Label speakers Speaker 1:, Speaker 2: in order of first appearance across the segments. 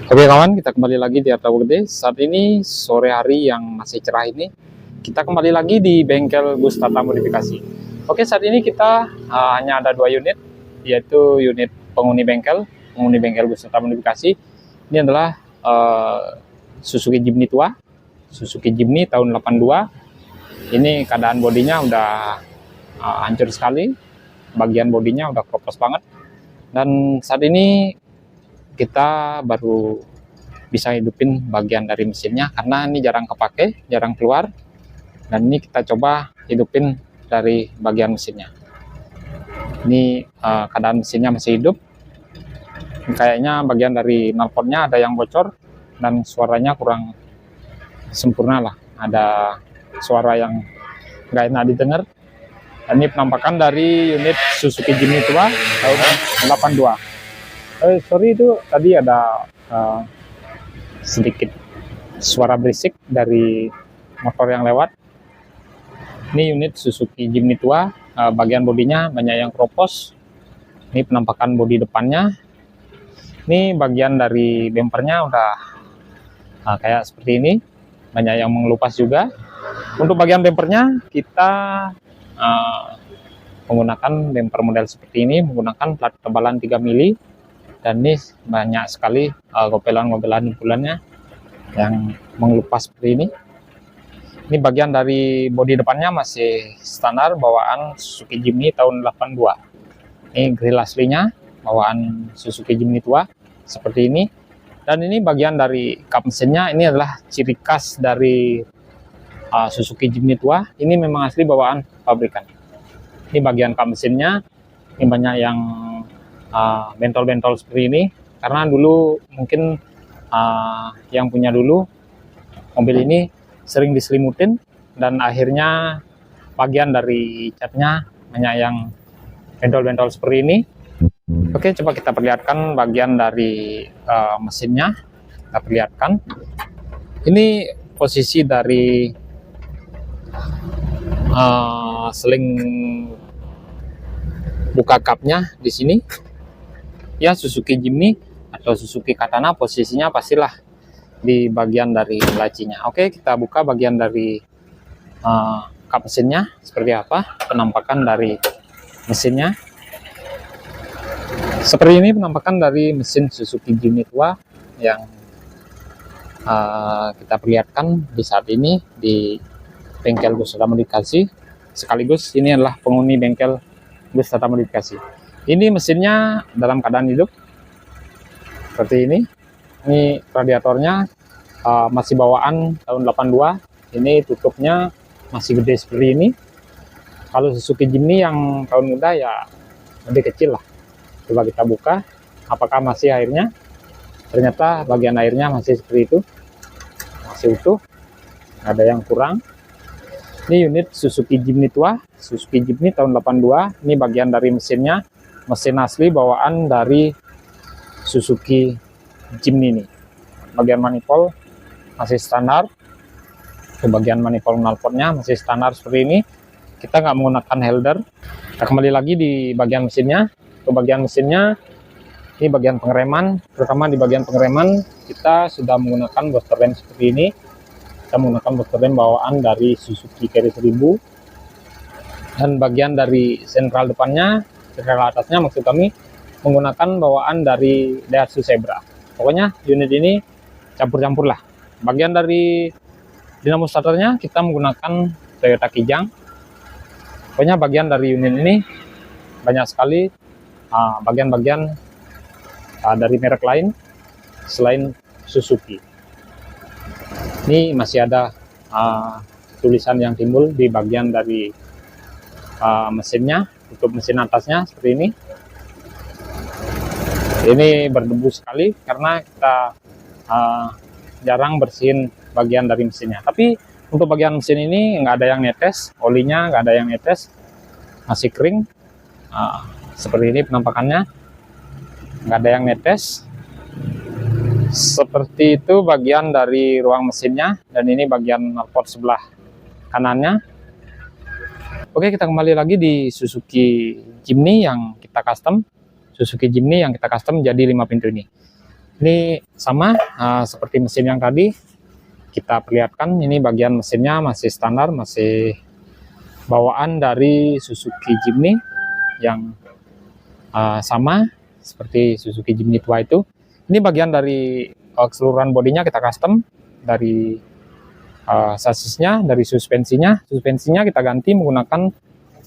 Speaker 1: Oke kawan, kita kembali lagi di Harta Gede. Saat ini sore hari yang masih cerah ini, kita kembali lagi di bengkel Gus Tata Modifikasi. Oke, saat ini kita hanya ada 2 unit, yaitu unit penghuni bengkel Gus Tata Modifikasi. Ini adalah Suzuki Jimny tua, Suzuki Jimny tahun 82. Ini keadaan bodinya udah hancur sekali, bagian bodinya udah kropos banget. Dan saat ini kita baru bisa hidupin bagian dari mesinnya karena ini jarang kepake, jarang keluar, dan ini kita coba hidupin dari bagian mesinnya. Ini keadaan mesinnya masih hidup. Kayaknya bagian dari knalpotnya ada yang bocor dan suaranya kurang sempurna lah, ada suara yang nggak enak didengar. Dan ini penampakan dari unit Suzuki Jimny tua tahun 82. Sorry, itu tadi ada sedikit suara berisik dari motor yang lewat. Ini unit Suzuki Jimny tua, bagian bodinya banyak yang kropos. Ini penampakan bodi depannya. Ini bagian dari bempernya udah kayak seperti ini, banyak yang mengelupas juga. Untuk bagian bempernya kita menggunakan bemper model seperti ini, menggunakan plat tebalan 3 mili. Dan ini banyak sekali gopelan-gopelan bulannya yang mengelupas seperti ini. Ini bagian dari bodi depannya masih standar bawaan Suzuki Jimny tahun 82. Ini grill aslinya bawaan Suzuki Jimny tua seperti ini. Dan ini bagian dari kap mesinnya, ini adalah ciri khas dari Suzuki Jimny tua. Ini memang asli bawaan pabrikan. Ini bagian kap mesinnya, ini banyak yang bentol-bentol seperti ini karena dulu mungkin yang punya dulu mobil ini sering diselimutin dan akhirnya bagian dari catnya banyak yang bentol-bentol seperti ini. Oke, coba kita perlihatkan bagian dari mesinnya. Kita perlihatkan ini posisi dari seling buka kapnya di sini. Ya, Suzuki Jimny atau Suzuki Katana posisinya pastilah di bagian dari lacinya. Oke, kita buka bagian dari kap mesinnya seperti apa penampakan dari mesinnya. Seperti ini penampakan dari mesin Suzuki Jimny tua yang kita perlihatkan di saat ini di bengkel Gus Tata Modifikasi. Sekaligus ini adalah penghuni bengkel Gus Tata Modifikasi. Ini mesinnya dalam keadaan hidup seperti ini. Ini radiatornya masih bawaan tahun 82. Ini tutupnya masih gede seperti ini. Kalau Suzuki Jimny yang tahun muda ya lebih kecil lah. Coba kita buka apakah masih airnya. Ternyata bagian airnya masih seperti itu, masih utuh, ada yang kurang. Ini unit Suzuki Jimny tua, Suzuki Jimny tahun 82. Ini bagian dari mesinnya, mesin asli bawaan dari Suzuki Jimny ini. Bagian manifold masih standar. Bagian manifold knalpotnya masih standar seperti ini. Kita nggak menggunakan helder. Kita kembali lagi di bagian mesinnya. Ke bagian mesinnya, ini bagian pengereman. Terutama di bagian pengereman kita sudah menggunakan booster rem seperti ini. Kita menggunakan booster rem bawaan dari Suzuki Carry 1000. Dan bagian dari sentral depannya, sentral atasnya maksud kami, menggunakan bawaan dari Daihatsu Zebra. Pokoknya unit ini campur-campur lah. Bagian dari dinamo starternya kita menggunakan Toyota Kijang. Pokoknya bagian dari unit ini banyak sekali bagian-bagian dari merek lain selain Suzuki. Ini masih ada tulisan yang timbul di bagian dari mesinnya, untuk mesin atasnya seperti ini. Ini berdebu sekali karena kita jarang bersihin bagian dari mesinnya. Tapi untuk bagian mesin ini nggak ada yang netes, olinya nggak ada yang netes, masih kering. Seperti ini penampakannya, nggak ada yang netes. Seperti itu bagian dari ruang mesinnya, dan ini bagian knalpot sebelah kanannya. Oke, kita kembali lagi di Suzuki Jimny yang kita custom. Suzuki Jimny yang kita custom jadi 5 pintu ini. Ini sama seperti mesin yang tadi kita perlihatkan. Ini bagian mesinnya masih standar, masih bawaan dari Suzuki Jimny yang sama seperti Suzuki Jimny tua itu. Ini bagian dari keseluruhan bodinya kita custom, dari sasisnya, dari suspensinya kita ganti menggunakan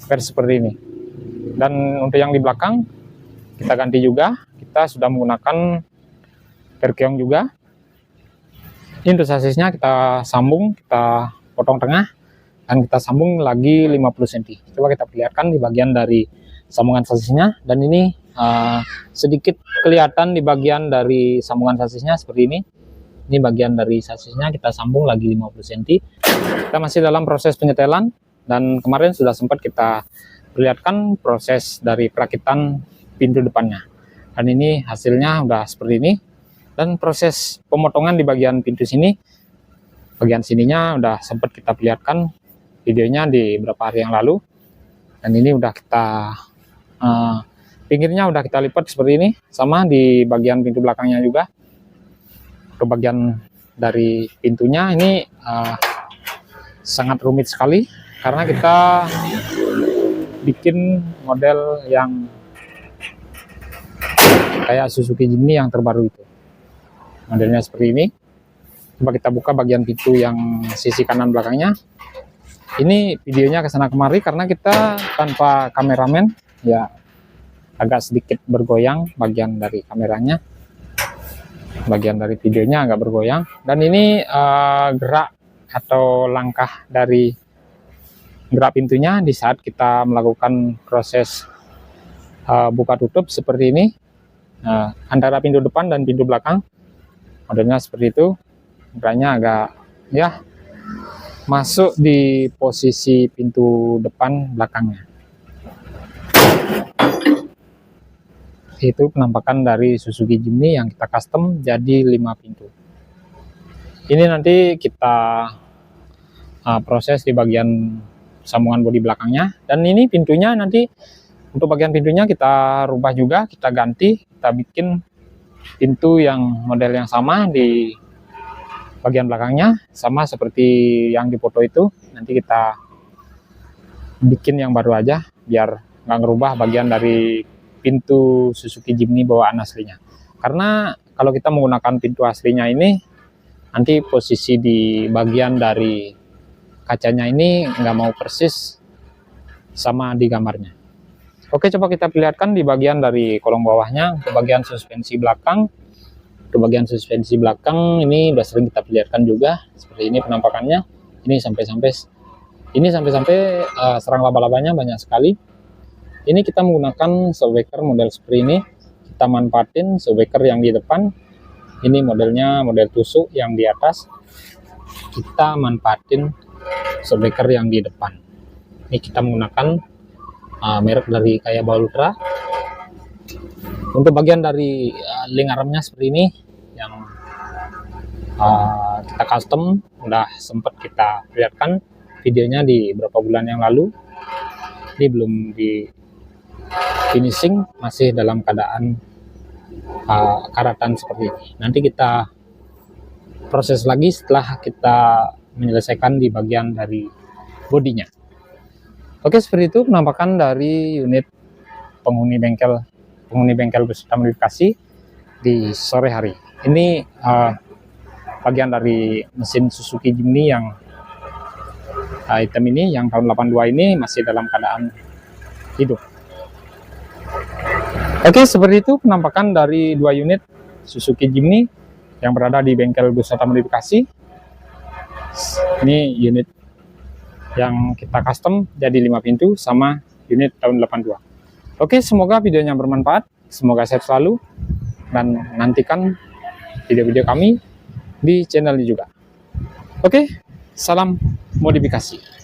Speaker 1: versi seperti ini. Dan untuk yang di belakang kita ganti juga, kita sudah menggunakan Perkeong juga. Ini untuk sasisnya kita sambung, kita potong tengah dan kita sambung lagi 50 cm. Coba kita perlihatkan di bagian dari sambungan sasisnya, dan ini sedikit kelihatan di bagian dari sambungan sasisnya seperti ini. Ini bagian dari sasisnya kita sambung lagi 50 cm. Kita masih dalam proses penyetelan, dan kemarin sudah sempat kita perlihatkan proses dari perakitan pintu depannya. Dan ini hasilnya udah seperti ini. Dan proses pemotongan di bagian pintu sini, bagian sininya udah sempat kita perlihatkan videonya di beberapa hari yang lalu. Dan ini udah kita pinggirnya udah kita lipat seperti ini, sama di bagian pintu belakangnya juga. Ke bagian dari pintunya ini sangat rumit sekali karena kita bikin model yang kayak Suzuki Jimny yang terbaru itu. Modelnya seperti ini. Coba kita buka bagian pintu yang sisi kanan belakangnya. Ini videonya kesana kemari karena kita tanpa kameramen, ya agak sedikit bergoyang bagian dari kameranya, bagian dari videonya agak bergoyang. Dan ini gerak atau langkah dari gerak pintunya di saat kita melakukan proses buka tutup seperti ini, antara pintu depan dan pintu belakang. Modelnya seperti itu, geraknya agak ya masuk di posisi pintu depan belakangnya. Itu penampakan dari Suzuki Jimny yang kita custom jadi 5 pintu. Ini nanti kita proses di bagian sambungan bodi belakangnya, dan ini pintunya nanti untuk bagian pintunya kita rubah juga, kita ganti, kita bikin pintu yang model yang sama di bagian belakangnya, sama seperti yang di foto itu. Nanti kita bikin yang baru aja biar nggak ngerubah bagian dari pintu Suzuki Jimny bawaan aslinya. Karena kalau kita menggunakan pintu aslinya ini, nanti posisi di bagian dari kacanya ini nggak mau persis sama di gambarnya. Oke, coba kita perlihatkan di bagian dari kolong bawahnya. Untuk bagian suspensi belakang, ini udah sering kita perlihatkan juga seperti ini penampakannya. Ini sampai-sampai serang laba-labanya banyak sekali. Ini kita menggunakan shockbreaker model seperti ini. Kita manfaatin shockbreaker yang di depan. Ini modelnya model tusuk yang di atas. Kita manfaatin shockbreaker yang di depan. Ini kita menggunakan merek dari Kayaba Ultra. Untuk bagian dari link armnya seperti ini yang kita custom, udah sempat kita lihatkan videonya di beberapa bulan yang lalu. Ini belum di finishing, masih dalam keadaan karatan seperti ini. Nanti kita proses lagi setelah kita menyelesaikan di bagian dari bodinya. Oke, seperti itu penampakan dari unit penghuni bengkel beserta modifikasi di sore hari. Ini bagian dari mesin Suzuki Jimny yang item ini, yang tahun 82 ini masih dalam keadaan hidup. Oke, seperti itu penampakan dari 2 unit Suzuki Jimny yang berada di bengkel beserta modifikasi. Ini unit yang kita custom jadi 5 pintu sama unit tahun 82. Oke, semoga videonya bermanfaat, semoga sehat selalu, dan nantikan video-video kami di channel ini juga. Oke, salam modifikasi.